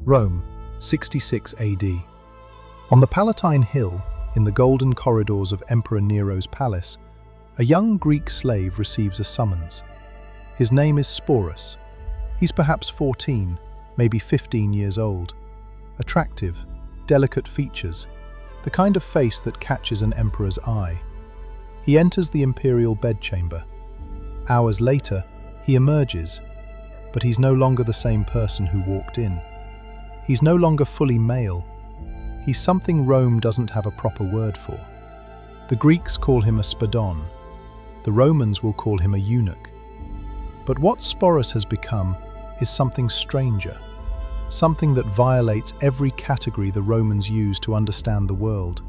Rome, 66 AD. On the Palatine Hill, in the golden corridors of Emperor Nero's palace, a young Greek slave receives a summons. His name is Sporus. He's perhaps 14, maybe 15 years old. Attractive, delicate features, the kind of face that catches an emperor's eye. He enters the imperial bedchamber. Hours later, he emerges, but he's no longer the same person who walked in. He's no longer fully male. He's something Rome doesn't have a proper word for. The Greeks call him a spadon. The Romans will call him a eunuch. But what Sporus has become is something stranger, something that violates every category the Romans used to understand the world.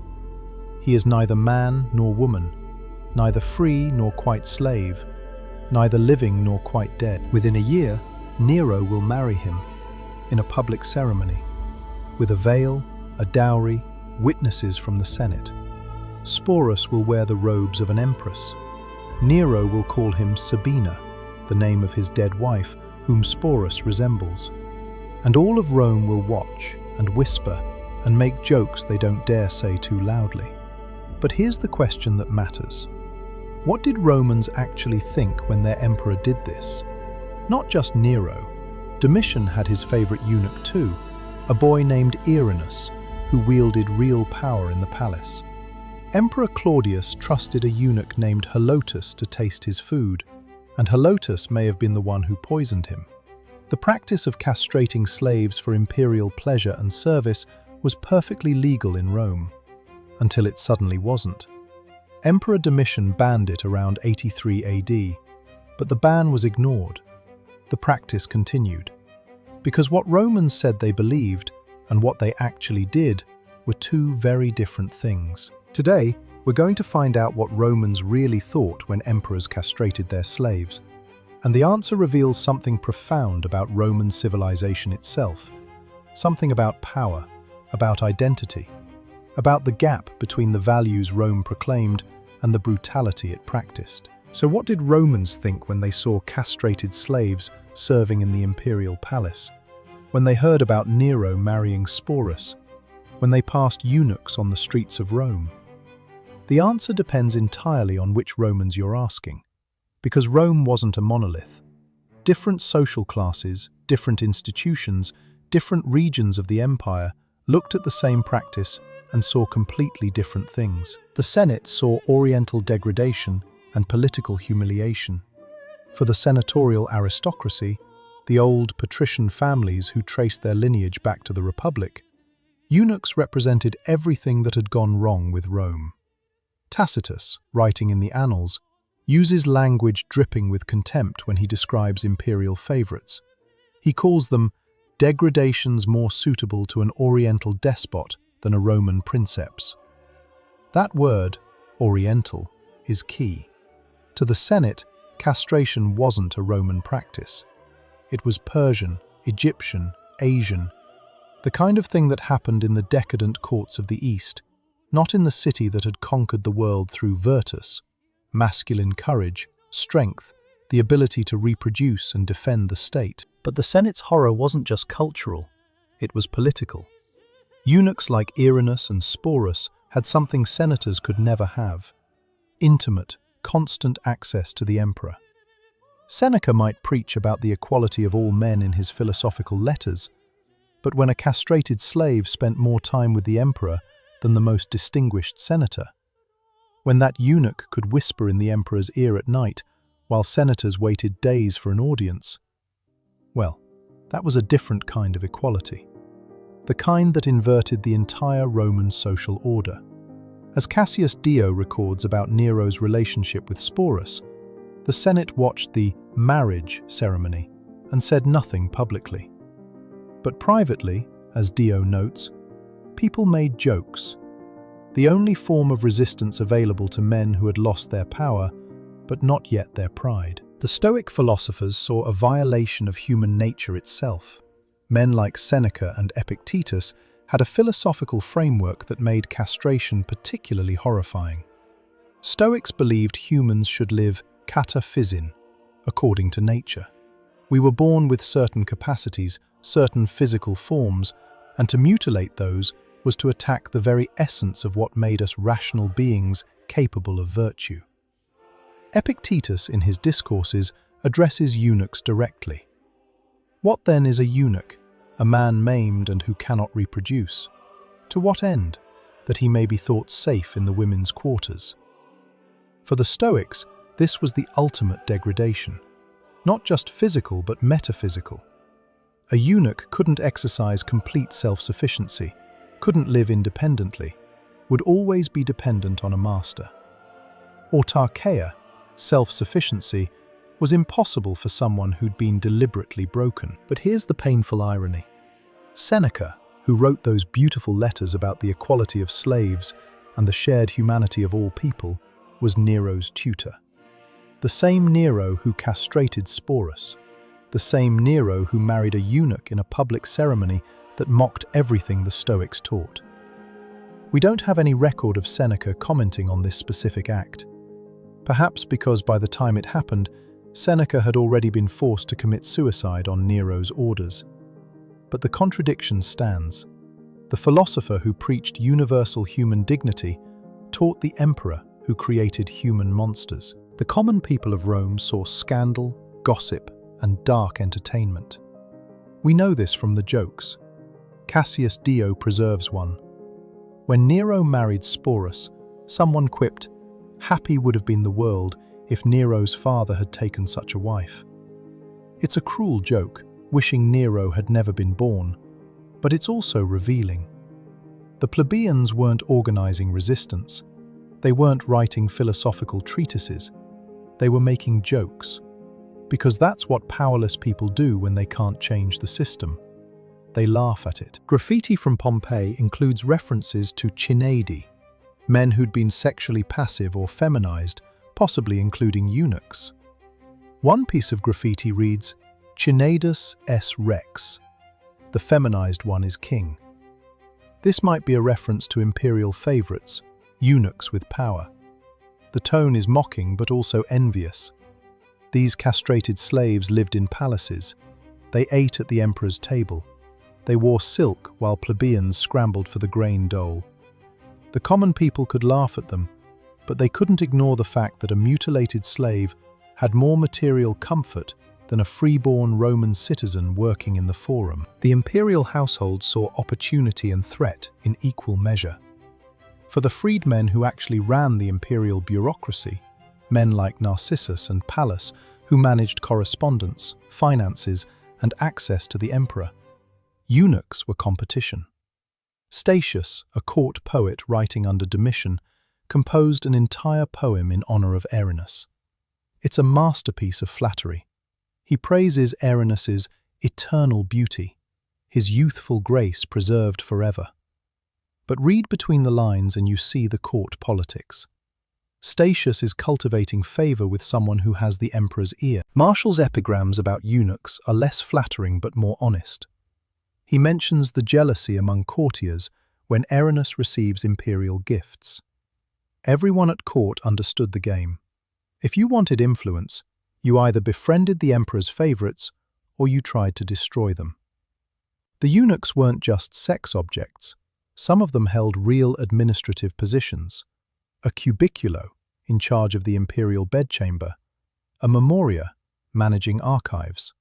He is neither man nor woman, neither free nor quite slave, neither living nor quite dead. Within a year, Nero will marry him in a public ceremony, with a veil, a dowry, witnesses from the Senate. Sporus will wear the robes of an empress. Nero will call him Sabina, the name of his dead wife, whom Sporus resembles. And all of Rome will watch and whisper and make jokes they don't dare say too loudly. But here's the question that matters. What did Romans actually think when their emperor did this? Not just Nero. Domitian had his favorite eunuch too, a boy named Earinus, who wielded real power in the palace. Emperor Claudius trusted a eunuch named Halotus to taste his food, and Halotus may have been the one who poisoned him. The practice of castrating slaves for imperial pleasure and service was perfectly legal in Rome, until it suddenly wasn't. Emperor Domitian banned it around 83 AD, but the ban was ignored. The practice continued, because what Romans said they believed and what they actually did were two very different things. Today, we're going to find out what Romans really thought when emperors castrated their slaves, and the answer reveals something profound about Roman civilization itself, something about power, about identity, about the gap between the values Rome proclaimed and the brutality it practiced. So what did Romans think when they saw castrated slaves serving in the imperial palace? When they heard about Nero marrying Sporus? When they passed eunuchs on the streets of Rome? The answer depends entirely on which Romans you're asking, because Rome wasn't a monolith. Different social classes, different institutions, different regions of the empire looked at the same practice and saw completely different things. The Senate saw oriental degradation and political humiliation. For the senatorial aristocracy, the old patrician families who traced their lineage back to the Republic, eunuchs represented everything that had gone wrong with Rome. Tacitus, writing in the Annals, uses language dripping with contempt when he describes imperial favorites. He calls them degradations more suitable to an oriental despot than a Roman princeps. That word, oriental, is key. To the Senate, castration wasn't a Roman practice. It was Persian, Egyptian, Asian, the kind of thing that happened in the decadent courts of the East, not in the city that had conquered the world through virtus, masculine courage, strength, the ability to reproduce and defend the state. But the Senate's horror wasn't just cultural, it was political. Eunuchs like Earinus and Sporus had something senators could never have: intimate, constant access to the emperor. Seneca might preach about the equality of all men in his philosophical letters, but when a castrated slave spent more time with the emperor than the most distinguished senator, when that eunuch could whisper in the emperor's ear at night while senators waited days for an audience, well, that was a different kind of equality. The kind that inverted the entire Roman social order. As Cassius Dio records about Nero's relationship with Sporus, the Senate watched the marriage ceremony and said nothing publicly. But privately, as Dio notes, people made jokes. The only form of resistance available to men who had lost their power, but not yet their pride. The Stoic philosophers saw a violation of human nature itself. Men like Seneca and Epictetus had a philosophical framework that made castration particularly horrifying. Stoics believed humans should live kata physin, according to nature. We were born with certain capacities, certain physical forms, and to mutilate those was to attack the very essence of what made us rational beings capable of virtue. Epictetus, in his discourses, addresses eunuchs directly. What then is a eunuch, a man maimed and who cannot reproduce? To what end? That he may be thought safe in the women's quarters. For the Stoics, this was the ultimate degradation, not just physical but metaphysical. A eunuch couldn't exercise complete self-sufficiency, couldn't live independently, would always be dependent on a master. Autarkeia, self-sufficiency, was impossible for someone who'd been deliberately broken. But here's the painful irony. Seneca, who wrote those beautiful letters about the equality of slaves and the shared humanity of all people, was Nero's tutor. The same Nero who castrated Sporus, the same Nero who married a eunuch in a public ceremony that mocked everything the Stoics taught. We don't have any record of Seneca commenting on this specific act, perhaps because by the time it happened, Seneca had already been forced to commit suicide on Nero's orders. But the contradiction stands. The philosopher who preached universal human dignity taught the emperor who created human monsters. The common people of Rome saw scandal, gossip, and dark entertainment. We know this from the jokes. Cassius Dio preserves one. When Nero married Sporus, someone quipped, "Happy would have been the world if Nero's father had taken such a wife." It's a cruel joke, wishing Nero had never been born, but it's also revealing. The plebeians weren't organizing resistance. They weren't writing philosophical treatises. They were making jokes. Because that's what powerless people do when they can't change the system. They laugh at it. Graffiti from Pompeii includes references to cinaedi, men who'd been sexually passive or feminized, possibly including eunuchs. One piece of graffiti reads, "Cinaedus es rex." The feminized one is king. This might be a reference to imperial favorites, eunuchs with power. The tone is mocking but also envious. These castrated slaves lived in palaces. They ate at the emperor's table. They wore silk while plebeians scrambled for the grain dole. The common people could laugh at them, but they couldn't ignore the fact that a mutilated slave had more material comfort than a freeborn Roman citizen working in the forum. The imperial household saw opportunity and threat in equal measure. For the freedmen who actually ran the imperial bureaucracy, men like Narcissus and Pallas, who managed correspondence, finances, and access to the emperor, eunuchs were competition. Statius, a court poet writing under Domitian, composed an entire poem in honor of Earinus. It's a masterpiece of flattery. He praises Earinus's eternal beauty, his youthful grace preserved forever. But read between the lines and you see the court politics. Statius is cultivating favor with someone who has the emperor's ear. Martial's epigrams about eunuchs are less flattering but more honest. He mentions the jealousy among courtiers when Earinus receives imperial gifts. Everyone at court understood the game. If you wanted influence, you either befriended the emperor's favorites or you tried to destroy them. The eunuchs weren't just sex objects. Some of them held real administrative positions. A cubiculo, in charge of the imperial bedchamber, a memoria, managing archives.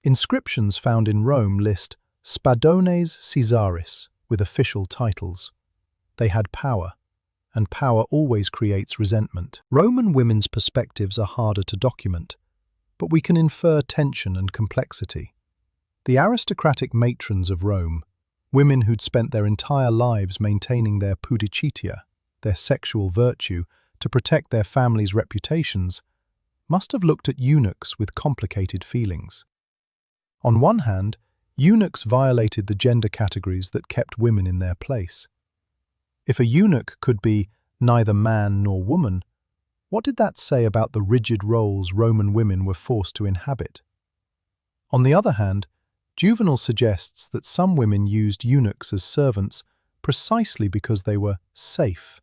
Inscriptions found in Rome list spadones Caesaris with official titles. They had power, and power always creates resentment. Roman women's perspectives are harder to document, but we can infer tension and complexity. The aristocratic matrons of Rome, women who'd spent their entire lives maintaining their pudicitia, their sexual virtue, to protect their families' reputations, must have looked at eunuchs with complicated feelings. On one hand, eunuchs violated the gender categories that kept women in their place. If a eunuch could be neither man nor woman, what did that say about the rigid roles Roman women were forced to inhabit? On the other hand, Juvenal suggests that some women used eunuchs as servants precisely because they were safe,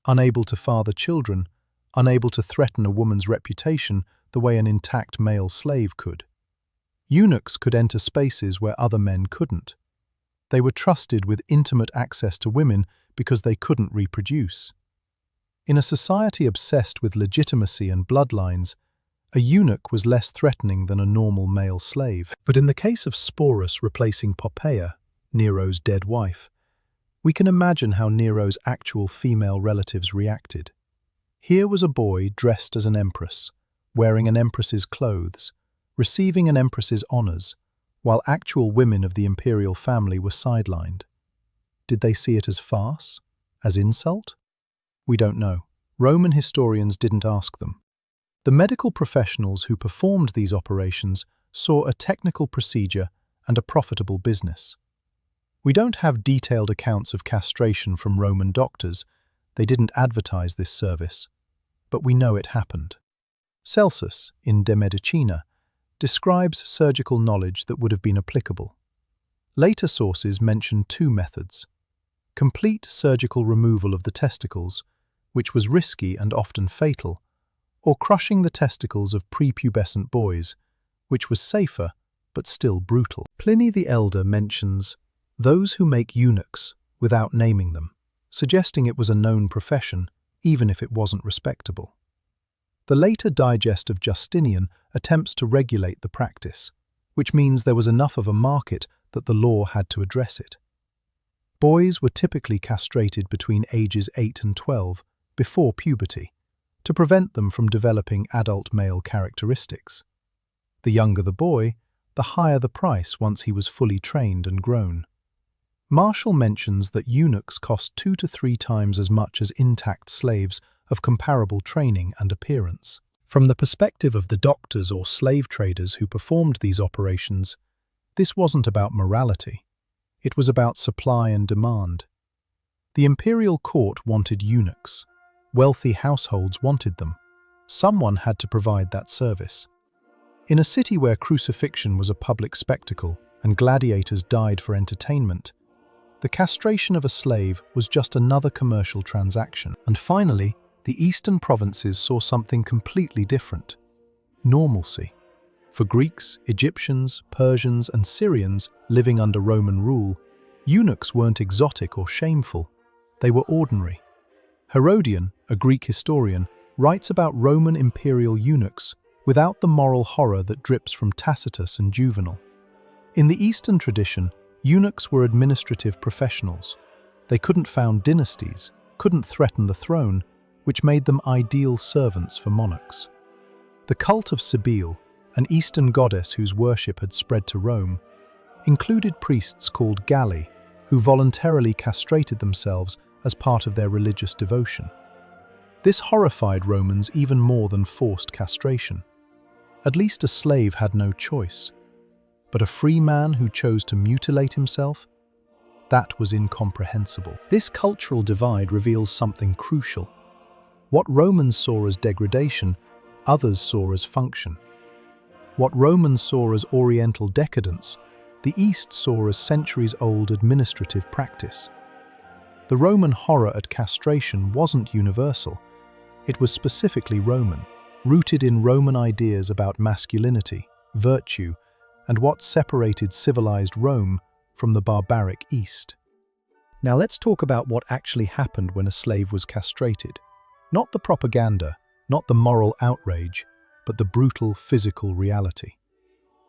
unable to father children, unable to threaten a woman's reputation the way an intact male slave could. Eunuchs could enter spaces where other men couldn't. They were trusted with intimate access to women because they couldn't reproduce. In a society obsessed with legitimacy and bloodlines, a eunuch was less threatening than a normal male slave. But in the case of Sporus replacing Poppaea, Nero's dead wife, we can imagine how Nero's actual female relatives reacted. Here was a boy dressed as an empress, wearing an empress's clothes, receiving an empress's honors, while actual women of the imperial family were sidelined. Did they see it as farce? As insult? We don't know. Roman historians didn't ask them. The medical professionals who performed these operations saw a technical procedure and a profitable business. We don't have detailed accounts of castration from Roman doctors. They didn't advertise this service, but we know it happened. Celsus, in De Medicina, describes surgical knowledge that would have been applicable. Later sources mention two methods: complete surgical removal of the testicles, which was risky and often fatal, or crushing the testicles of prepubescent boys, which was safer but still brutal. Pliny the Elder mentions those who make eunuchs without naming them, suggesting it was a known profession, even if it wasn't respectable. The later digest of Justinian attempts to regulate the practice, which means there was enough of a market that the law had to address it. Boys were typically castrated between ages 8 and 12, before puberty, to prevent them from developing adult male characteristics. The younger the boy, the higher the price once he was fully trained and grown. Martial mentions that eunuchs cost 2 to 3 times as much as intact slaves of comparable training and appearance. From the perspective of the doctors or slave traders who performed these operations, this wasn't about morality. It was about supply and demand. The imperial court wanted eunuchs. Wealthy households wanted them. Someone had to provide that service. In a city where crucifixion was a public spectacle and gladiators died for entertainment, the castration of a slave was just another commercial transaction. And finally, the eastern provinces saw something completely different: normalcy. For Greeks, Egyptians, Persians, and Syrians living under Roman rule, eunuchs weren't exotic or shameful. They were ordinary. Herodian, a Greek historian, writes about Roman imperial eunuchs without the moral horror that drips from Tacitus and Juvenal. In the Eastern tradition, eunuchs were administrative professionals. They couldn't found dynasties, couldn't threaten the throne, which made them ideal servants for monarchs. The cult of Cybele, an Eastern goddess whose worship had spread to Rome, included priests called Galli, who voluntarily castrated themselves as part of their religious devotion. This horrified Romans even more than forced castration. At least a slave had no choice. But a free man who chose to mutilate himself? That was incomprehensible. This cultural divide reveals something crucial. What Romans saw as degradation, others saw as function. What Romans saw as Oriental decadence, the East saw as centuries-old administrative practice. The Roman horror at castration wasn't universal. It was specifically Roman, rooted in Roman ideas about masculinity, virtue, and what separated civilized Rome from the barbaric East. Now let's talk about what actually happened when a slave was castrated. Not the propaganda, not the moral outrage, but the brutal physical reality.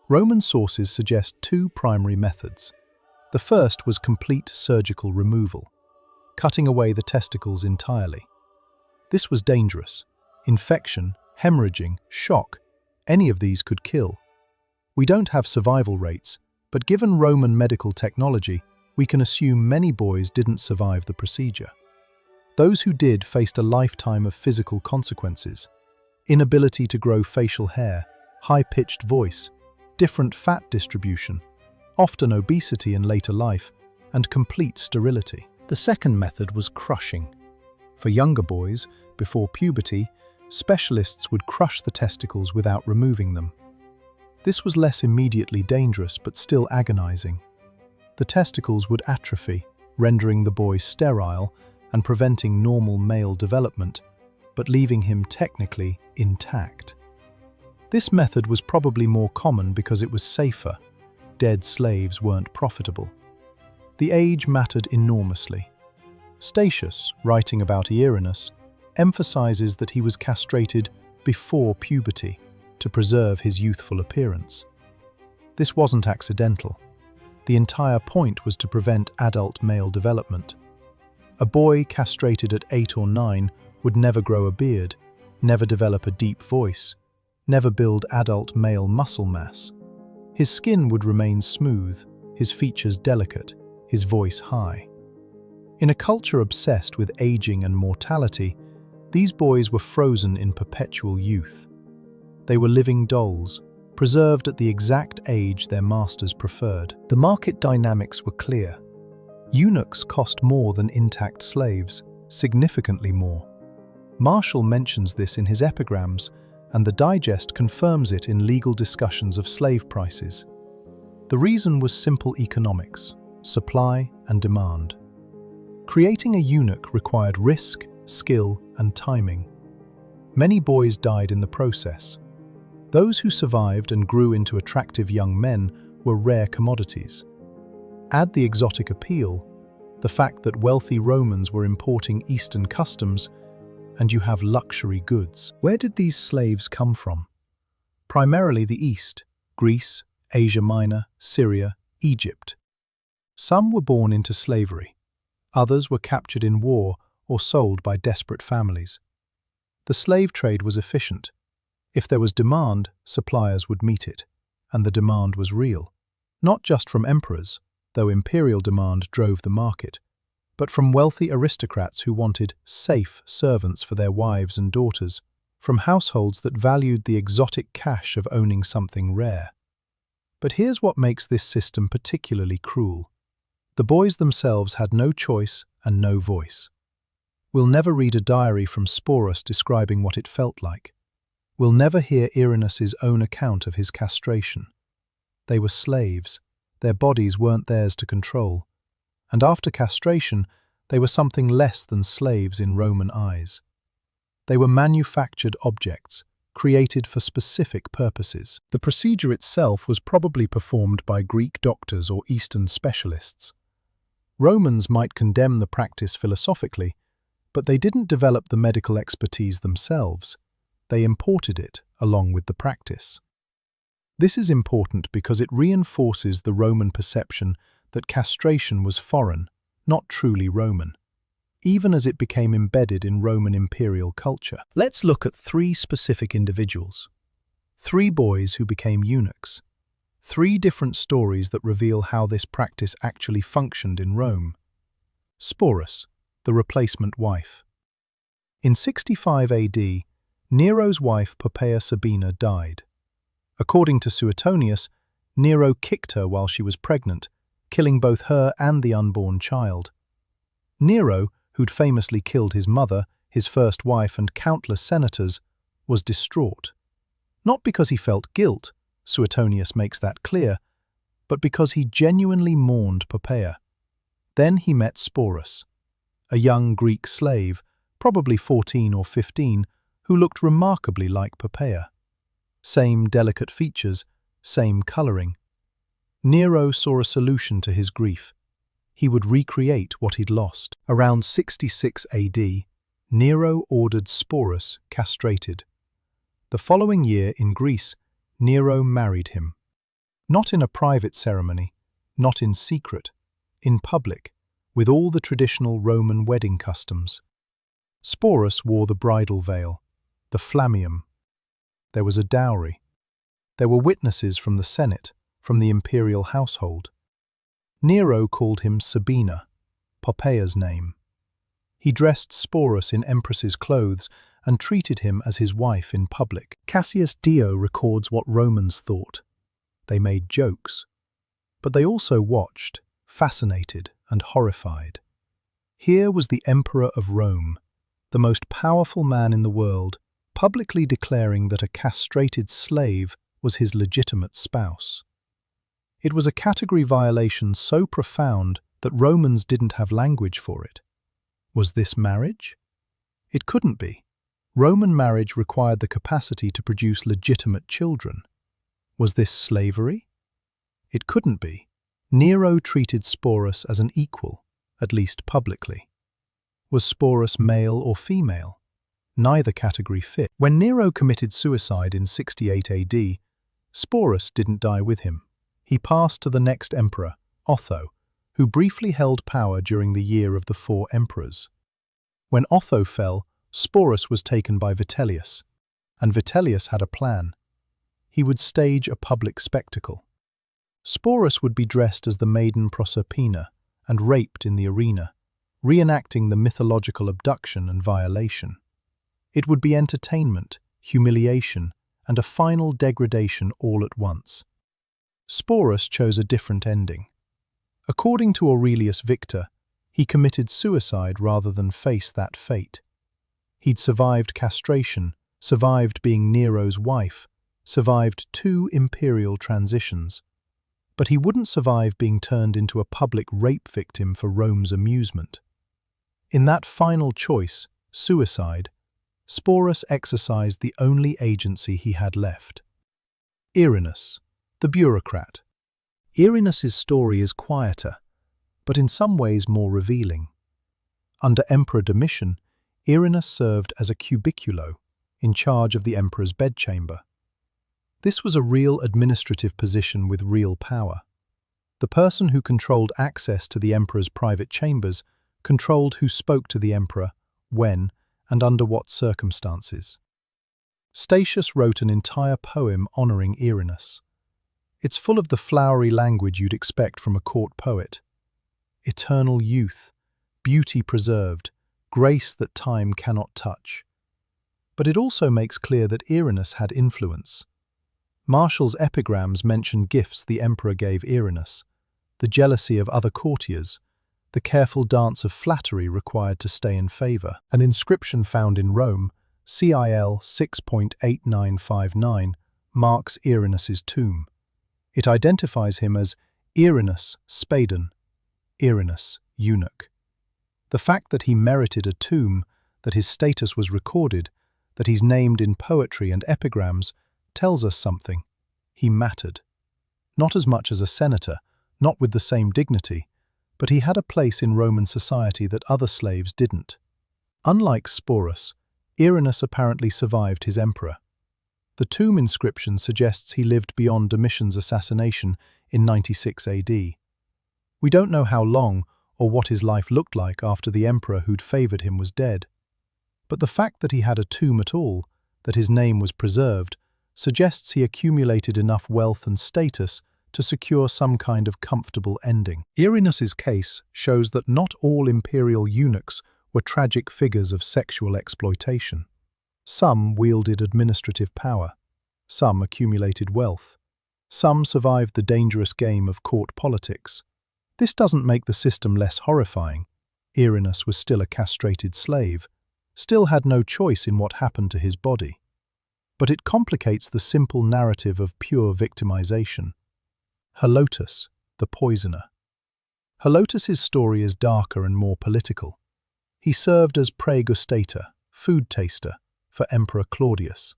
Roman sources suggest 2 primary methods. The first was complete surgical removal, cutting away the testicles entirely. This was dangerous. Infection, hemorrhaging, shock, any of these could kill. We don't have survival rates, but given Roman medical technology, we can assume many boys didn't survive the procedure. Those who did faced a lifetime of physical consequences: inability to grow facial hair, high-pitched voice, different fat distribution, often obesity in later life, and complete sterility. The second method was crushing. For younger boys, before puberty, specialists would crush the testicles without removing them. This was less immediately dangerous but still agonizing. The testicles would atrophy, rendering the boy sterile and preventing normal male development, but leaving him technically intact. This method was probably more common because it was safer. Dead slaves weren't profitable. The age mattered enormously. Statius, writing about Earinus, emphasizes that he was castrated before puberty to preserve his youthful appearance. This wasn't accidental. The entire point was to prevent adult male development. A boy castrated at 8 or 9 would never grow a beard, never develop a deep voice, never build adult male muscle mass. His skin would remain smooth, his features delicate, his voice high. In a culture obsessed with aging and mortality, these boys were frozen in perpetual youth. They were living dolls, preserved at the exact age their masters preferred. The market dynamics were clear. Eunuchs cost more than intact slaves, significantly more. Martial mentions this in his epigrams, and the Digest confirms it in legal discussions of slave prices. The reason was simple economics, supply and demand. Creating a eunuch required risk, skill, and timing. Many boys died in the process. Those who survived and grew into attractive young men were rare commodities. Add the exotic appeal, the fact that wealthy Romans were importing Eastern customs, and you have luxury goods. Where did these slaves come from? Primarily the East, Greece, Asia Minor, Syria, Egypt. Some were born into slavery. Others were captured in war or sold by desperate families. The slave trade was efficient. If there was demand, suppliers would meet it, and the demand was real. Not just from emperors, though imperial demand drove the market, but from wealthy aristocrats who wanted safe servants for their wives and daughters, from households that valued the exotic cash of owning something rare. But here's what makes this system particularly cruel. The boys themselves had no choice and no voice. We'll never read a diary from Sporus describing what it felt like. We'll never hear Earinus's own account of his castration. They were slaves. Their bodies weren't theirs to control. And after castration, they were something less than slaves in Roman eyes. They were manufactured objects, created for specific purposes. The procedure itself was probably performed by Greek doctors or Eastern specialists. Romans might condemn the practice philosophically, but they didn't develop the medical expertise themselves. They imported it along with the practice. This is important because it reinforces the Roman perception that castration was foreign, not truly Roman, even as it became embedded in Roman imperial culture. Let's look at 3 specific individuals. 3 boys who became eunuchs. 3 different stories that reveal how this practice actually functioned in Rome. Sporus, the replacement wife. In 65 AD, Nero's wife Poppaea Sabina died. According to Suetonius, Nero kicked her while she was pregnant, killing both her and the unborn child. Nero, who'd famously killed his mother, his first wife, and countless senators, was distraught. Not because he felt guilt, Suetonius makes that clear, but because he genuinely mourned Poppaea. Then he met Sporus, a young Greek slave, probably 14 or 15, who looked remarkably like Poppaea. Same delicate features, same colouring. Nero saw a solution to his grief. He would recreate what he'd lost. Around 66 AD, Nero ordered Sporus castrated. The following year in Greece, Nero married him. Not in a private ceremony, not in secret, in public, with all the traditional Roman wedding customs. Sporus wore the bridal veil, the flammeum. There was a dowry. There were witnesses from the Senate, from the imperial household. Nero called him Sabina, Poppaea's name. He dressed Sporus in empress's clothes and treated him as his wife in public. Cassius Dio records what Romans thought. They made jokes, but they also watched, fascinated and horrified. Here was the Emperor of Rome, the most powerful man in the world, publicly declaring that a castrated slave was his legitimate spouse. It was a category violation so profound that Romans didn't have language for it. Was this marriage? It couldn't be. Roman marriage required the capacity to produce legitimate children. Was this slavery? It couldn't be. Nero treated Sporus as an equal, at least publicly. Was Sporus male or female? Neither category fit. When Nero committed suicide in 68 AD, Sporus didn't die with him. He passed to the next emperor, Otho, who briefly held power during the year of the 4 emperors. When Otho fell, Sporus was taken by Vitellius, and Vitellius had a plan. He would stage a public spectacle. Sporus would be dressed as the maiden Proserpina and raped in the arena, reenacting the mythological abduction and violation. It would be entertainment, humiliation, and a final degradation all at once. Sporus chose a different ending. According to Aurelius Victor, he committed suicide rather than face that fate. He'd survived castration, survived being Nero's wife, survived 2 imperial transitions. But he wouldn't survive being turned into a public rape victim for Rome's amusement. In that final choice, suicide, Sporus exercised the only agency he had left. Earinus, the bureaucrat. Earinus's story is quieter, but in some ways more revealing. Under Emperor Domitian, Earinus served as a cubiculo, in charge of the emperor's bedchamber. This was a real administrative position with real power. The person who controlled access to the emperor's private chambers controlled who spoke to the emperor, when, and under what circumstances. Statius wrote an entire poem honoring Earinus. It's full of the flowery language you'd expect from a court poet. Eternal youth, beauty preserved, grace that time cannot touch. But it also makes clear that Earinus had influence. Martial's epigrams mention gifts the emperor gave Earinus, the jealousy of other courtiers, the careful dance of flattery required to stay in favour. An inscription found in Rome, CIL 6.8959, marks Earinus's tomb. It identifies him as Earinus, spadon, Earinus, eunuch. The fact that he merited a tomb, that his status was recorded, that he's named in poetry and epigrams, tells us something. He mattered. Not as much as a senator, not with the same dignity, but he had a place in Roman society that other slaves didn't. Unlike Sporus, Earinus apparently survived his emperor. The tomb inscription suggests he lived beyond Domitian's assassination in 96 AD. We don't know how long or what his life looked like after the emperor who'd favoured him was dead. But the fact that he had a tomb at all, that his name was preserved, suggests he accumulated enough wealth and status to secure some kind of comfortable ending. Earinus's case shows that not all imperial eunuchs were tragic figures of sexual exploitation. Some wielded administrative power, some accumulated wealth, some survived the dangerous game of court politics. This doesn't make the system less horrifying. Earinus was still a castrated slave, still had no choice in what happened to his body. But it complicates the simple narrative of pure victimization. Halotus, the poisoner. Halotus's story is darker and more political. He served as praegustator, food taster, for Emperor Claudius.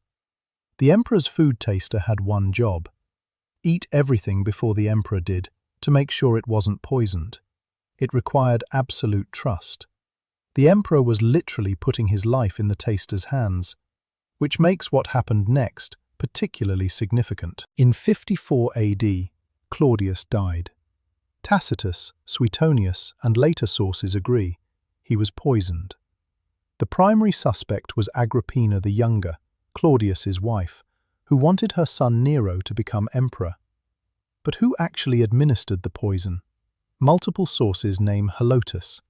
The emperor's food taster had one job: eat everything before the emperor did to make sure it wasn't poisoned. It required absolute trust. The emperor was literally putting his life in the taster's hands, which makes what happened next particularly significant. In 54 AD, Claudius died. Tacitus, Suetonius, and later sources agree he was poisoned. The primary suspect was Agrippina the Younger, Claudius's wife, who wanted her son Nero to become emperor. But who actually administered the poison? Multiple sources name Halotus,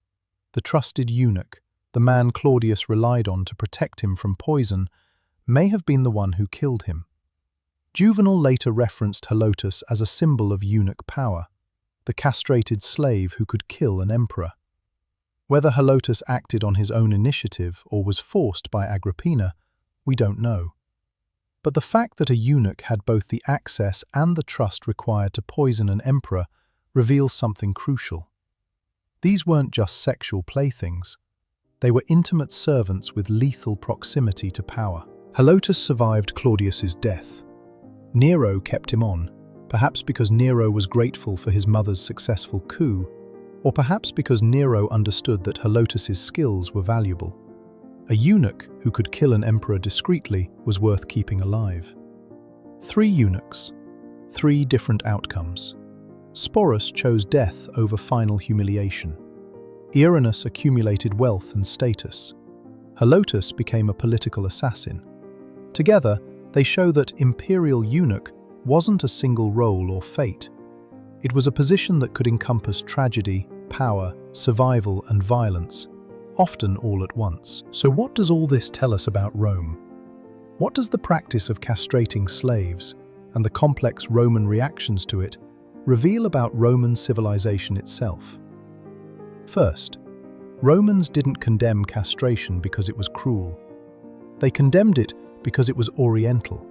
the trusted eunuch, the man Claudius relied on to protect him from poison, may have been the one who killed him. Juvenal later referenced Halotus as a symbol of eunuch power, the castrated slave who could kill an emperor. Whether Halotus acted on his own initiative or was forced by Agrippina, we don't know. But the fact that a eunuch had both the access and the trust required to poison an emperor reveals something crucial. These weren't just sexual playthings. They were intimate servants with lethal proximity to power. Halotus survived Claudius's death. Nero kept him on, perhaps because Nero was grateful for his mother's successful coup, or perhaps because Nero understood that Halotus's skills were valuable. A eunuch who could kill an emperor discreetly was worth keeping alive. 3 eunuchs, 3 different outcomes. Sporus chose death over final humiliation. Earinus accumulated wealth and status. Halotus became a political assassin. Together, they show that imperial eunuch wasn't a single role or fate. It was a position that could encompass tragedy, power, survival, and violence, often all at once. So what does all this tell us about Rome? What does the practice of castrating slaves, and the complex Roman reactions to it, reveal about Roman civilization itself? First, Romans didn't condemn castration because it was cruel. They condemned it because it was oriental.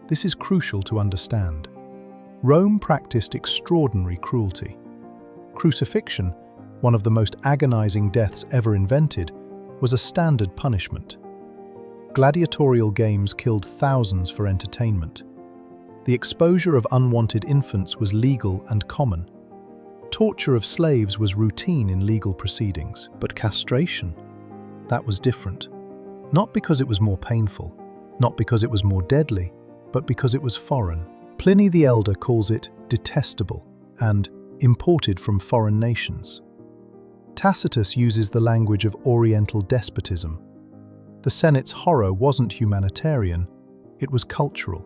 This is crucial to understand. Rome practiced extraordinary cruelty. Crucifixion, one of the most agonizing deaths ever invented, was a standard punishment. Gladiatorial games killed thousands for entertainment. The exposure of unwanted infants was legal and common. Torture of slaves was routine in legal proceedings. But castration? That was different. Not because it was more painful, not because it was more deadly, but because it was foreign. Pliny the Elder calls it detestable and imported from foreign nations. Tacitus uses the language of Oriental despotism. The Senate's horror wasn't humanitarian, it was cultural.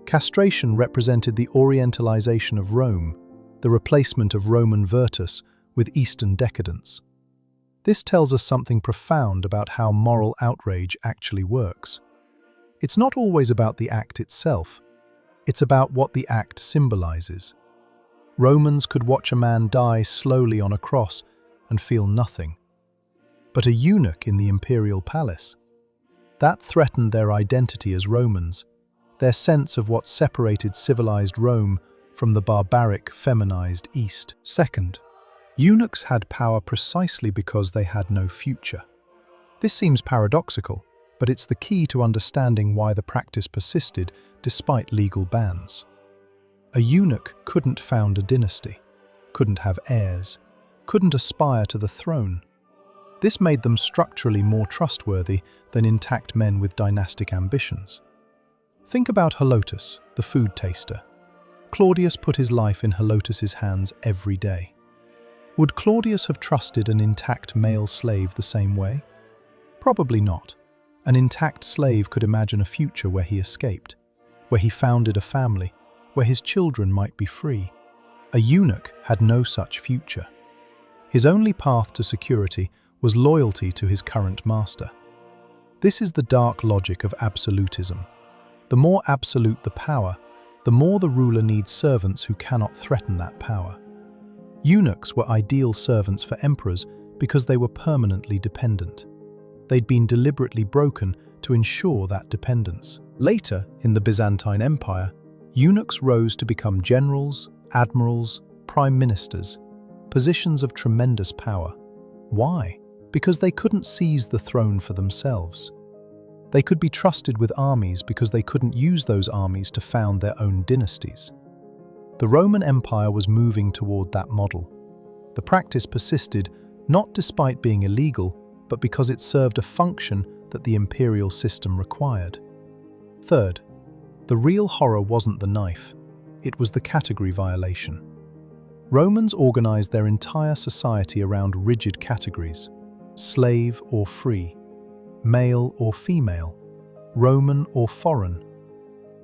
Castration represented the Orientalization of Rome, the replacement of Roman virtus with Eastern decadence. This tells us something profound about how moral outrage actually works. It's not always about the act itself, it's about what the act symbolizes. Romans could watch a man die slowly on a cross and feel nothing. But a eunuch in the imperial palace, that threatened their identity as Romans, their sense of what separated civilized Rome from the barbaric, feminized East. Second, eunuchs had power precisely because they had no future. This seems paradoxical, but it's the key to understanding why the practice persisted despite legal bans. A eunuch couldn't found a dynasty, couldn't have heirs, couldn't aspire to the throne. This made them structurally more trustworthy than intact men with dynastic ambitions. Think about Halotus, the food taster. Claudius put his life in Halotus's hands every day. Would Claudius have trusted an intact male slave the same way? Probably not. An intact slave could imagine a future where he escaped, where he founded a family, where his children might be free. A eunuch had no such future. His only path to security was loyalty to his current master. This is the dark logic of absolutism. The more absolute the power, the more the ruler needs servants who cannot threaten that power. Eunuchs were ideal servants for emperors because they were permanently dependent. They'd been deliberately broken to ensure that dependence. Later, in the Byzantine Empire, eunuchs rose to become generals, admirals, prime ministers, positions of tremendous power. Why? Because they couldn't seize the throne for themselves. They could be trusted with armies because they couldn't use those armies to found their own dynasties. The Roman Empire was moving toward that model. The practice persisted not despite being illegal, but because it served a function that the imperial system required. Third, the real horror wasn't the knife, it was the category violation. Romans organized their entire society around rigid categories: slave or free, male or female, Roman or foreign.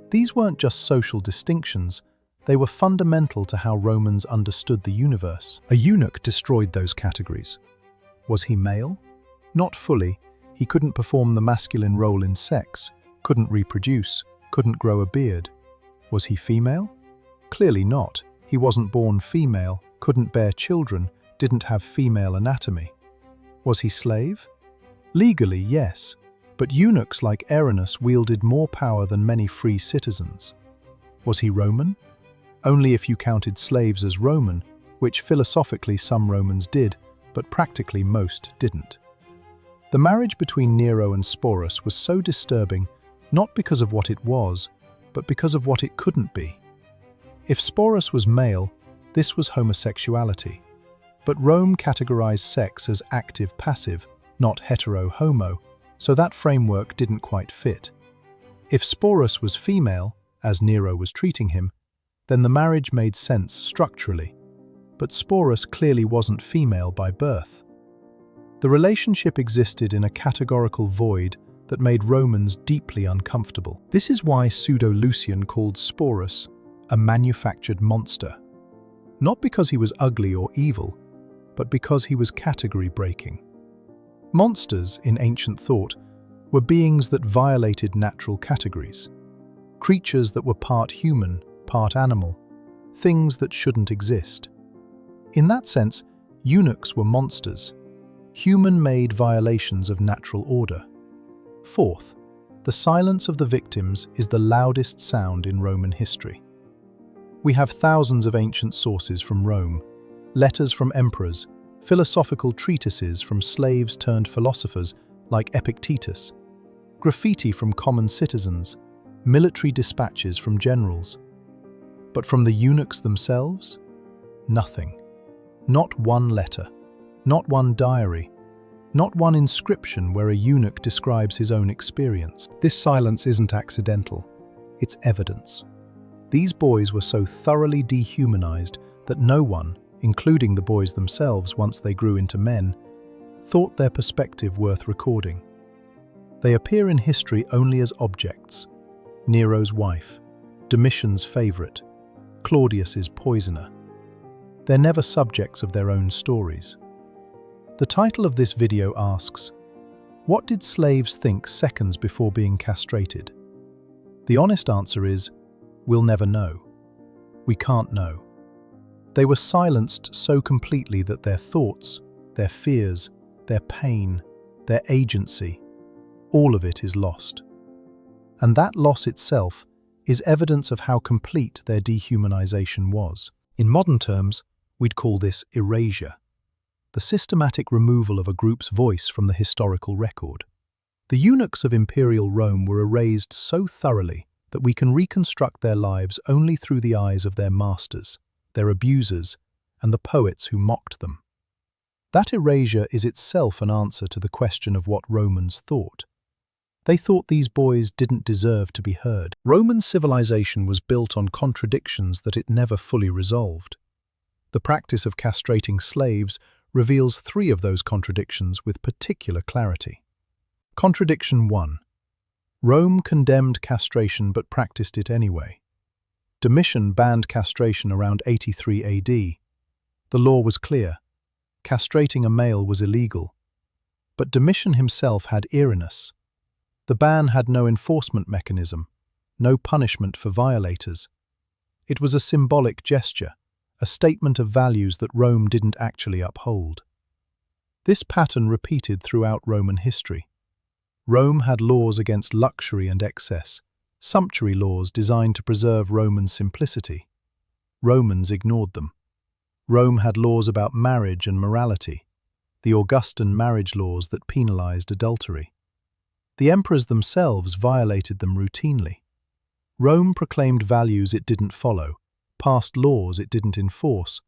These weren't just social distinctions, they were fundamental to how Romans understood the universe. A eunuch destroyed those categories. Was he male? Not fully. He couldn't perform the masculine role in sex, couldn't reproduce, couldn't grow a beard. Was he female? Clearly not. He wasn't born female, couldn't bear children, didn't have female anatomy. Was he slave? Legally, yes, but eunuchs like Earinus wielded more power than many free citizens. Was he Roman? Only if you counted slaves as Roman, which philosophically some Romans did, but practically most didn't. The marriage between Nero and Sporus was so disturbing not because of what it was, but because of what it couldn't be. If Sporus was male, this was homosexuality. But Rome categorized sex as active-passive, not hetero-homo, so that framework didn't quite fit. If Sporus was female, as Nero was treating him, then the marriage made sense structurally. But Sporus clearly wasn't female by birth. The relationship existed in a categorical void that made Romans deeply uncomfortable. This is why Pseudo-Lucian called Sporus a manufactured monster. Not because he was ugly or evil, but because he was category-breaking. Monsters, in ancient thought, were beings that violated natural categories. Creatures that were part human, part animal, things that shouldn't exist. In that sense, eunuchs were monsters, human-made violations of natural order. Fourth, the silence of the victims is the loudest sound in Roman history. We have thousands of ancient sources from Rome, letters from emperors, philosophical treatises from slaves turned philosophers like Epictetus, graffiti from common citizens, military dispatches from generals. But from the eunuchs themselves? Nothing. Not one letter, not one diary, not one inscription where a eunuch describes his own experience. This silence isn't accidental, it's evidence. These boys were so thoroughly dehumanized that no one, including the boys themselves once they grew into men, thought their perspective worth recording. They appear in history only as objects: Nero's wife, Domitian's favorite, Claudius's poisoner. They're never subjects of their own stories. The title of this video asks, what did slaves think seconds before being castrated? The honest answer is, we'll never know. We can't know. They were silenced so completely that their thoughts, their fears, their pain, their agency, all of it is lost. And that loss itself is evidence of how complete their dehumanization was. In modern terms, we'd call this erasure, the systematic removal of a group's voice from the historical record. The eunuchs of Imperial Rome were erased so thoroughly that we can reconstruct their lives only through the eyes of their masters, their abusers, and the poets who mocked them. That erasure is itself an answer to the question of what Romans thought. They thought these boys didn't deserve to be heard. Roman civilization was built on contradictions that it never fully resolved. The practice of castrating slaves reveals three of those contradictions with particular clarity. Contradiction 1. Rome condemned castration but practiced it anyway. Domitian banned castration around 83 AD. The law was clear. Castrating a male was illegal. But Domitian himself had Earinus. The ban had no enforcement mechanism, no punishment for violators. It was a symbolic gesture, a statement of values that Rome didn't actually uphold. This pattern repeated throughout Roman history. Rome had laws against luxury and excess, sumptuary laws designed to preserve Roman simplicity. Romans ignored them. Rome had laws about marriage and morality, the Augustan marriage laws that penalized adultery. The emperors themselves violated them routinely. Rome proclaimed values it didn't follow, passed laws it didn't enforce,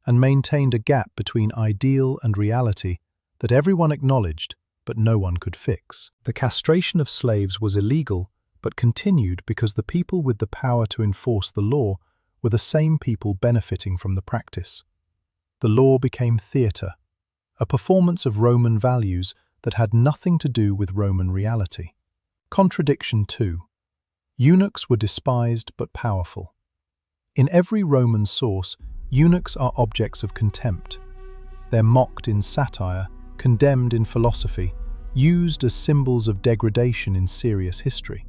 and maintained a gap between ideal and reality that everyone acknowledged but no one could fix. The castration of slaves was illegal, but continued because the people with the power to enforce the law were the same people benefiting from the practice. The law became theatre, a performance of Roman values that had nothing to do with Roman reality. Contradiction 2. Eunuchs were despised but powerful. In every Roman source, eunuchs are objects of contempt. They're mocked in satire, condemned in philosophy, used as symbols of degradation in serious history.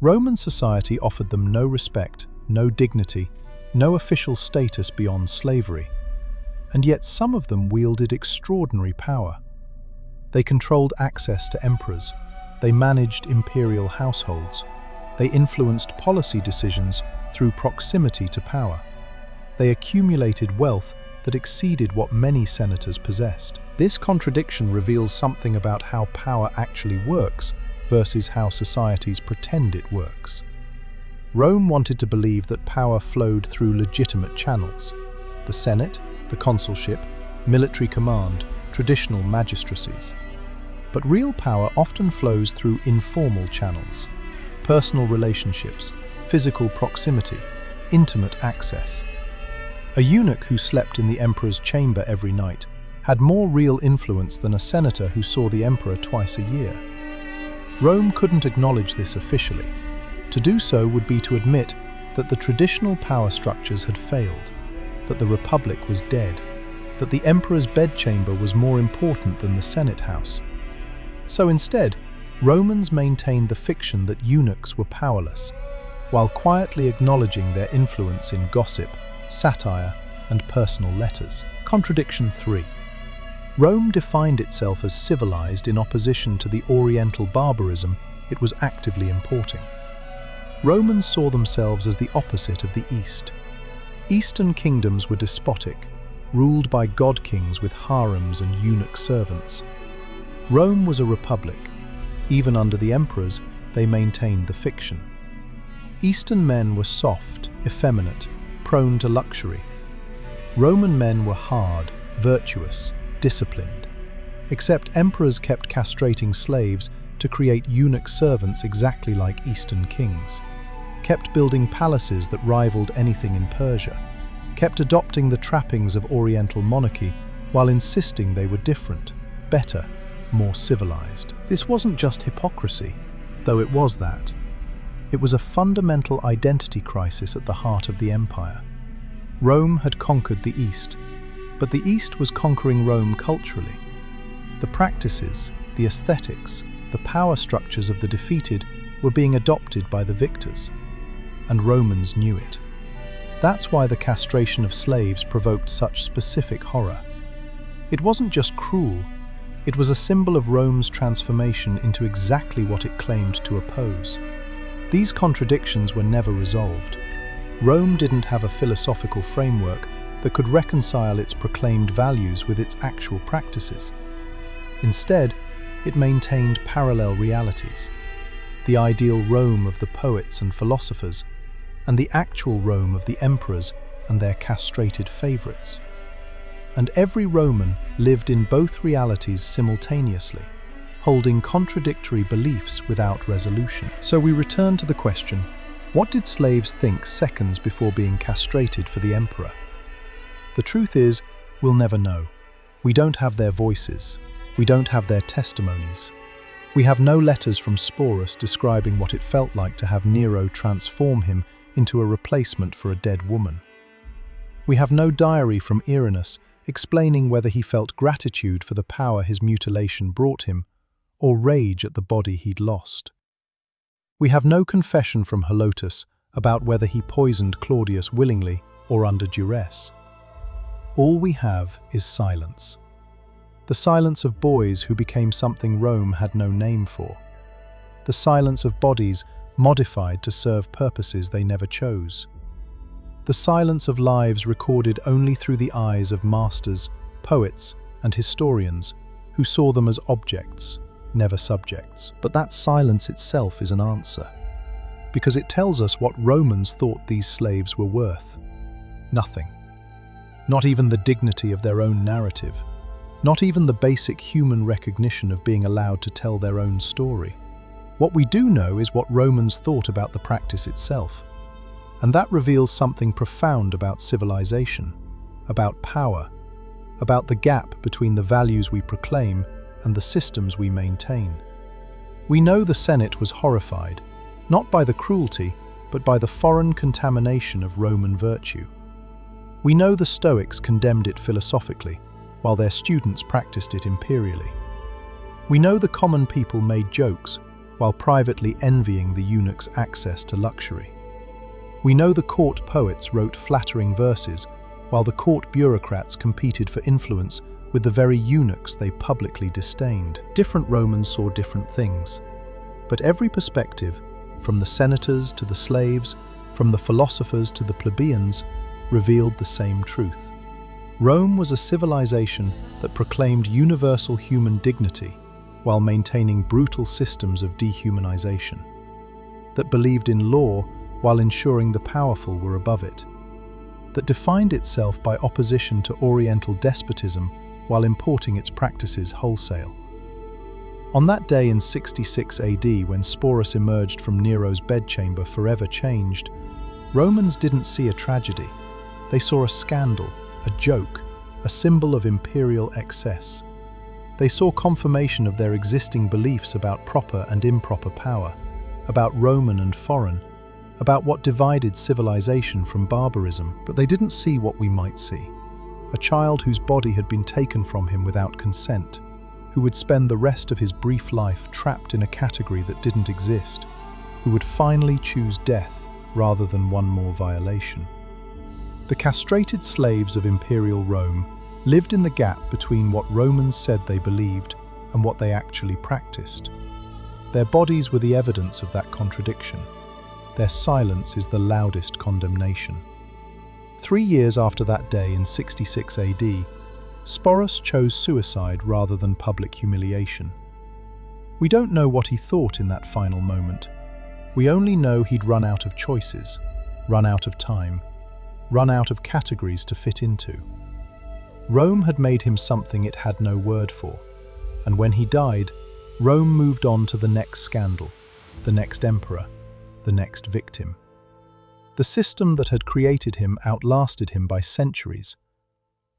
Roman society offered them no respect, no dignity, no official status beyond slavery. And yet some of them wielded extraordinary power. They controlled access to emperors, they managed imperial households, they influenced policy decisions through proximity to power. They accumulated wealth that exceeded what many senators possessed. This contradiction reveals something about how power actually works versus how societies pretend it works. Rome wanted to believe that power flowed through legitimate channels: the Senate, the consulship, military command, traditional magistracies. But real power often flows through informal channels: personal relationships, physical proximity, intimate access. A eunuch who slept in the emperor's chamber every night had more real influence than a senator who saw the emperor twice a year. Rome couldn't acknowledge this officially. To do so would be to admit that the traditional power structures had failed, that the republic was dead, that the emperor's bedchamber was more important than the Senate house. So instead, Romans maintained the fiction that eunuchs were powerless, while quietly acknowledging their influence in gossip, satire, and personal letters. Contradiction 3. Rome defined itself as civilized in opposition to the Oriental barbarism it was actively importing. Romans saw themselves as the opposite of the East. Eastern kingdoms were despotic, ruled by god-kings with harems and eunuch servants. Rome was a republic. Even under the emperors, they maintained the fiction. Eastern men were soft, effeminate, prone to luxury. Roman men were hard, virtuous, disciplined. Except emperors kept castrating slaves to create eunuch servants exactly like Eastern kings, kept building palaces that rivaled anything in Persia, kept adopting the trappings of Oriental monarchy while insisting they were different, better, more civilized. This wasn't just hypocrisy, though it was that. It was a fundamental identity crisis at the heart of the empire. Rome had conquered the East, but the East was conquering Rome culturally. The practices, the aesthetics, the power structures of the defeated were being adopted by the victors, and Romans knew it. That's why the castration of slaves provoked such specific horror. It wasn't just cruel, it was a symbol of Rome's transformation into exactly what it claimed to oppose. These contradictions were never resolved. Rome didn't have a philosophical framework that could reconcile its proclaimed values with its actual practices. Instead, it maintained parallel realities: the ideal Rome of the poets and philosophers, and the actual Rome of the emperors and their castrated favorites. And every Roman lived in both realities simultaneously, holding contradictory beliefs without resolution. So we return to the question, what did slaves think seconds before being castrated for the emperor? The truth is, we'll never know. We don't have their voices. We don't have their testimonies. We have no letters from Sporus describing what it felt like to have Nero transform him into a replacement for a dead woman. We have no diary from Earinus explaining whether he felt gratitude for the power his mutilation brought him, or rage at the body he'd lost. We have no confession from Halotus about whether he poisoned Claudius willingly or under duress. All we have is silence. The silence of boys who became something Rome had no name for. The silence of bodies modified to serve purposes they never chose. The silence of lives recorded only through the eyes of masters, poets, and historians who saw them as objects, never subjects. But that silence itself is an answer, because it tells us what Romans thought these slaves were worth. Nothing. Not even the dignity of their own narrative. Not even the basic human recognition of being allowed to tell their own story. What we do know is what Romans thought about the practice itself. And that reveals something profound about civilization, about power, about the gap between the values we proclaim and the systems we maintain. We know the Senate was horrified, not by the cruelty, but by the foreign contamination of Roman virtue. We know the Stoics condemned it philosophically, while their students practiced it imperially. We know the common people made jokes, while privately envying the eunuchs' access to luxury. We know the court poets wrote flattering verses, while the court bureaucrats competed for influence with the very eunuchs they publicly disdained. Different Romans saw different things, but every perspective, from the senators to the slaves, from the philosophers to the plebeians, revealed the same truth. Rome was a civilization that proclaimed universal human dignity while maintaining brutal systems of dehumanization, that believed in law while ensuring the powerful were above it, that defined itself by opposition to Oriental despotism while importing its practices wholesale. On that day in 66 AD, when Sporus emerged from Nero's bedchamber forever changed, Romans didn't see a tragedy. They saw a scandal, a joke, a symbol of imperial excess. They saw confirmation of their existing beliefs about proper and improper power, about Roman and foreign, about what divided civilization from barbarism. But they didn't see what we might see. A child whose body had been taken from him without consent, who would spend the rest of his brief life trapped in a category that didn't exist, who would finally choose death rather than one more violation. The castrated slaves of Imperial Rome lived in the gap between what Romans said they believed and what they actually practiced. Their bodies were the evidence of that contradiction. Their silence is the loudest condemnation. 3 years after that day in 66 AD, Sporus chose suicide rather than public humiliation. We don't know what he thought in that final moment. We only know he'd run out of choices, run out of time, run out of categories to fit into. Rome had made him something it had no word for, and when he died, Rome moved on to the next scandal, the next emperor, the next victim. The system that had created him outlasted him by centuries,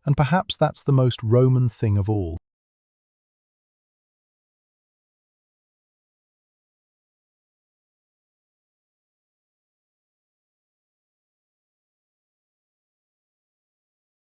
and perhaps that's the most Roman thing of all.